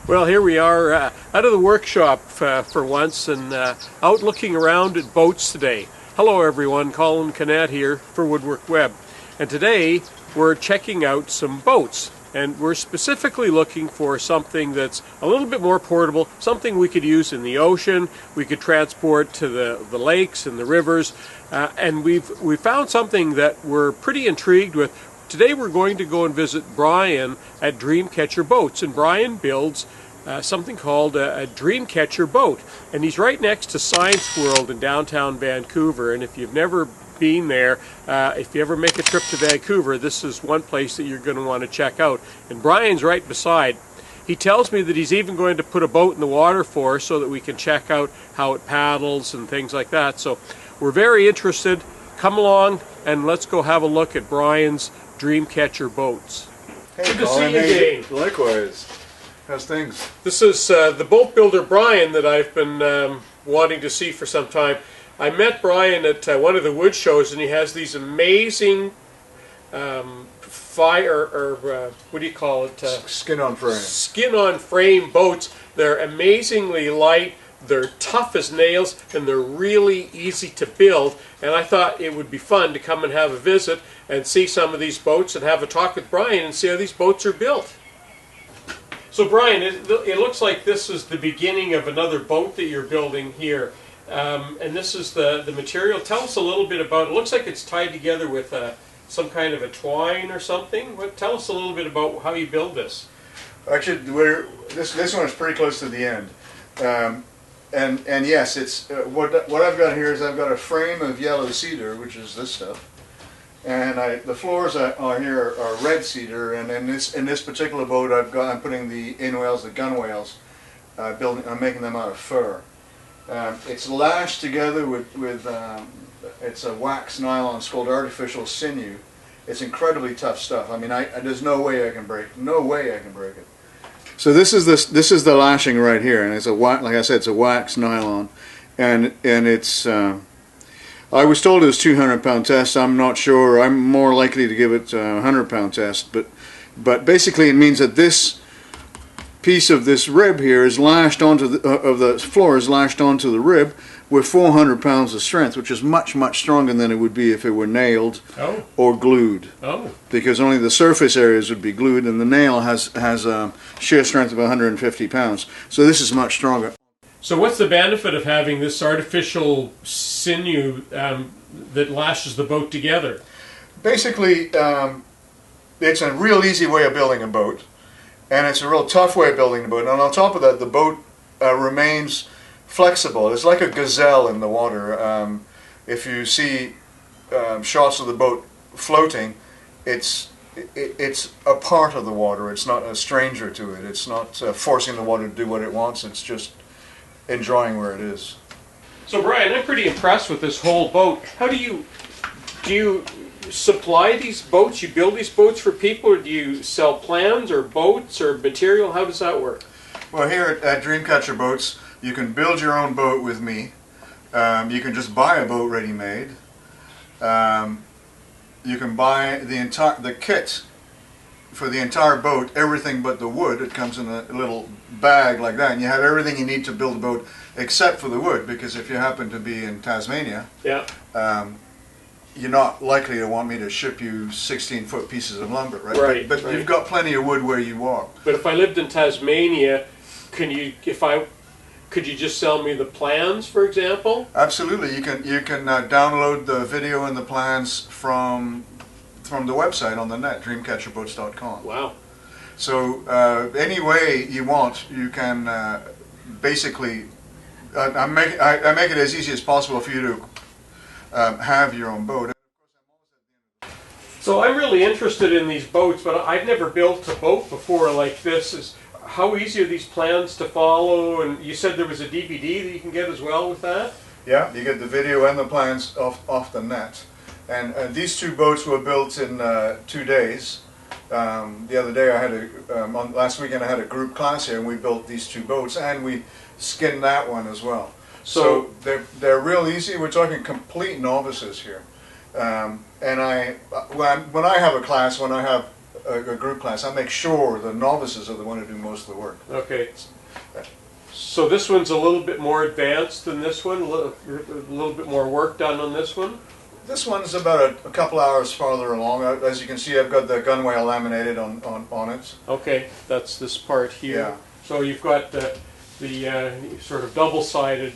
Well, here we are out of the workshop for once and out looking around at boats today. Hello everyone, Colin Canat here for WoodWorkWeb. And today we're checking out some boats. And we're specifically looking for something that's a little bit more portable, something we could use in the ocean, we could transport to the lakes and the rivers. And we found something that we're pretty intrigued with. Today we're going to go and visit Brian at Dreamcatcher Boats, and Brian builds something called a Dreamcatcher boat, and he's right next to Science World in downtown Vancouver. And if you've never been there, if you ever make a trip to Vancouver, this is one place that you're going to want to check out. And Brian's right beside. He tells me that he's even going to put a boat in the water for us so that we can check out how it paddles and things like that. So we're very interested. Come along and let's go have a look at Brian's Dreamcatcher boats. Hey, good to Colin, see you again. Likewise. How's things? This is the boat builder Brian that I've been wanting to see for some time. I met Brian at one of the wood shows, and he has these amazing what do you call it? Skin on frame. Skin on frame boats. They're amazingly light. They're tough as nails, and they're really easy to build. And I thought it would be fun to come and have a visit and see some of these boats and have a talk with Brian and see how these boats are built. So Brian, it looks like this is the beginning of another boat that you're building here. And this is the material. Tell us a little bit about it. It looks like it's tied together with some kind of a twine or something. Tell us a little bit about how you build this. Actually, this one is pretty close to the end. And yes, it's what I've got here is I've got a frame of yellow cedar, which is this stuff, and the floors are here are red cedar. And in this particular boat, I'm putting the inwales, the gunwales, I'm making them out of fur. It's lashed together with it's a wax nylon. It's called artificial sinew. It's incredibly tough stuff. I mean, there's no way I can break it. So this is the lashing right here, and it's like I said, it's a wax nylon, and it's. I was told it was 200-pound test. I'm not sure. I'm more likely to give it a 100-pound test, but basically it means that this piece of this rib here is lashed onto the floor is lashed onto the rib with 400 pounds of strength, which is much stronger than it would be if it were nailed or glued. Oh. Because only the surface areas would be glued, and the nail has a shear strength of 150 pounds. So this is much stronger. So what's the benefit of having this artificial sinew that lashes the boat together? Basically, it's a real easy way of building a boat, and it's a real tough way of building the boat. And on top of that, the boat remains flexible. It's like a gazelle in the water. If you see shots of the boat floating, it's a part of the water. It's not a stranger to it. It's not forcing the water to do what it wants. It's just enjoying where it is. So Brian, I'm pretty impressed with this whole boat. How do you supply these boats? You build these boats for people, or do you sell plans or boats or material? How does that work? Well, here at Dreamcatcher Boats, you can build your own boat with me. You can just buy a boat ready-made. You can buy the kit for the entire boat, everything but the wood. It comes in a little bag like that, and you have everything you need to build a boat except for the wood, because if you happen to be in Tasmania, you're not likely to want me to ship you 16-foot pieces of lumber, right? Right. But you've got plenty of wood where you are. But if I lived in Tasmania, could you just sell me the plans, for example? Absolutely. You can download the video and the plans from the website on the net, dreamcatcherboats.com. Wow. So any way you want, you can basically. I make it as easy as possible for you to have your own boat. So I'm really interested in these boats, but I've never built a boat before like this. How easy are these plans to follow? And you said there was a DVD that you can get as well with that? Yeah, you get the video and the plans off the net. And these two boats were built in 2 days. The other day last weekend I had a group class here, and we built these two boats, and we skinned that one as well. So they're real easy. We're talking complete novices here. And when I have a class, when I have a group class, I make sure the novices are the one who do most of the work. Okay. So this one's a little bit more advanced than this one, a little bit more work done on this one? This one's about a couple hours farther along. As you can see, I've got the gunwale laminated on it. Okay, that's this part here. Yeah. So you've got the sort of double-sided.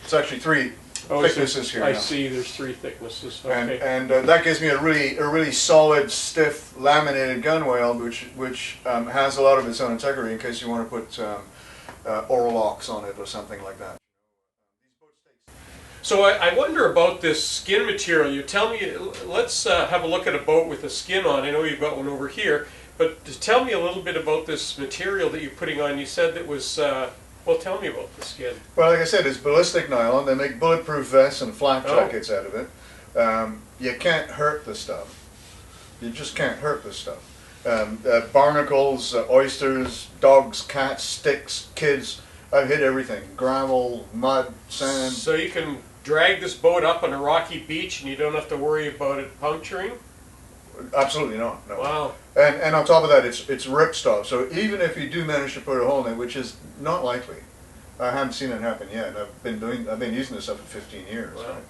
It's actually three thicknesses here. I now. see. There's three thicknesses. Okay. And that gives me a really solid, stiff, laminated gunwale, which has a lot of its own integrity in case you want to put oral locks on it or something like that. So I wonder about this skin material. You tell me. Let's have a look at a boat with a skin on. I know you've got one over here, but tell me a little bit about this material that you're putting on. You said that was. Well, tell me about the skin. Well, like I said, it's ballistic nylon. They make bulletproof vests and flak jackets out of it. You can't hurt the stuff. You just can't hurt this stuff. Barnacles, oysters, dogs, cats, sticks, kids. I've hit everything. Gravel, mud, sand. So you can drag this boat up on a rocky beach and you don't have to worry about it puncturing? Absolutely not. No. Wow. And on top of that, it's ripstop. So even if you do manage to put a hole in it, which is not likely, I haven't seen it happen yet. I've been using this stuff for 15 years. Wow. Right?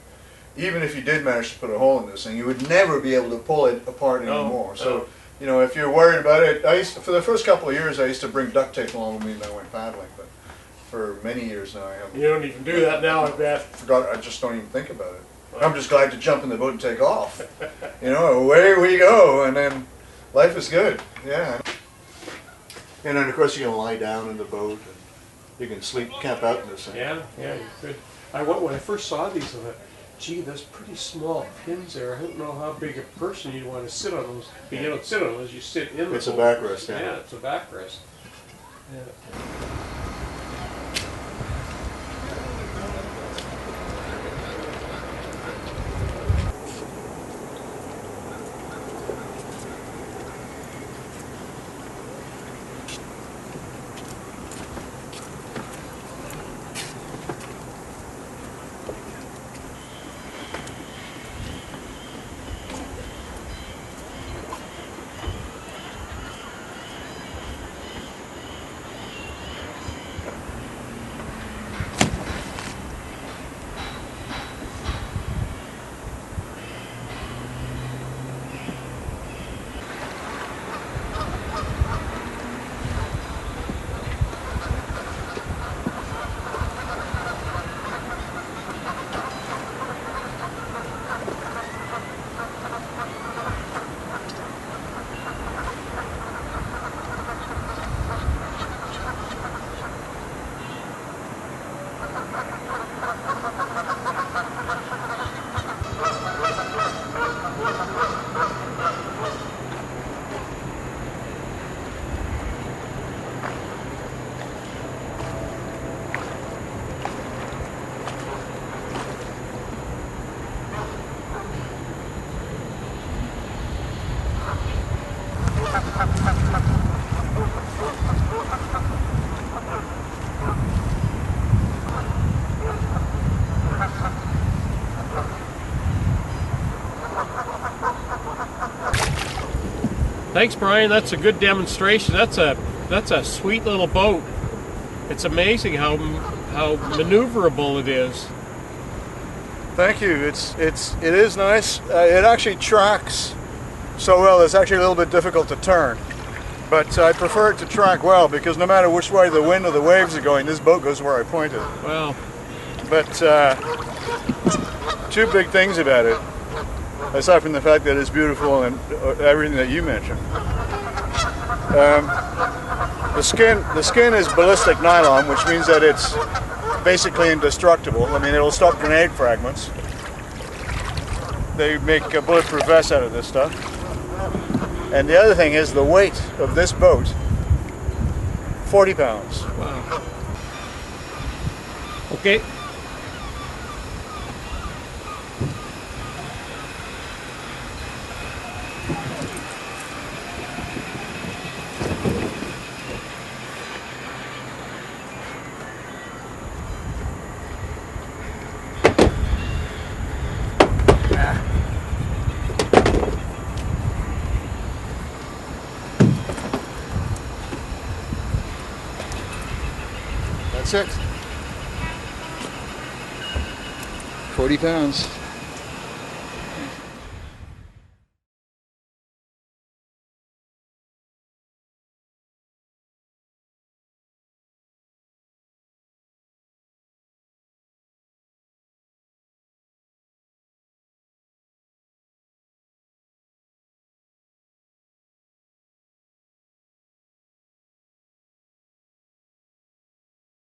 Even if you did manage to put a hole in this thing, you would never be able to pull it apart anymore. So you know, if you're worried about it, for the first couple of years, I used to bring duct tape along with me when I went paddling, but for many years now, I haven't. You don't even do that now, I bet. I just don't even think about it. I'm just glad to jump in the boat and take off. You know, away we go, and then life is good. Yeah. And then of course you can lie down in the boat, and you can camp out in this thing. Yeah, you could. When I first saw these, I thought, gee, there's pretty small pins there. I don't know how big a person you'd want to sit on those. But you don't sit on those, you sit in the It's a boat. backrest, yeah. Yeah, it's a backrest. Yeah. Thanks, Brian. That's a good demonstration. That's a sweet little boat. It's amazing how maneuverable it is. Thank you. It is nice. It actually tracks so well. It's actually a little bit difficult to turn, but I prefer it to track well because no matter which way the wind or the waves are going, this boat goes where I point it. Wow. But two big things about it, aside from the fact that it's beautiful and everything that you mentioned. The skin is ballistic nylon, which means that it's basically indestructible. I mean, it'll stop grenade fragments. They make a bulletproof vests out of this stuff. And the other thing is the weight of this boat, 40 pounds. Wow. Okay. That's it. 40 pounds.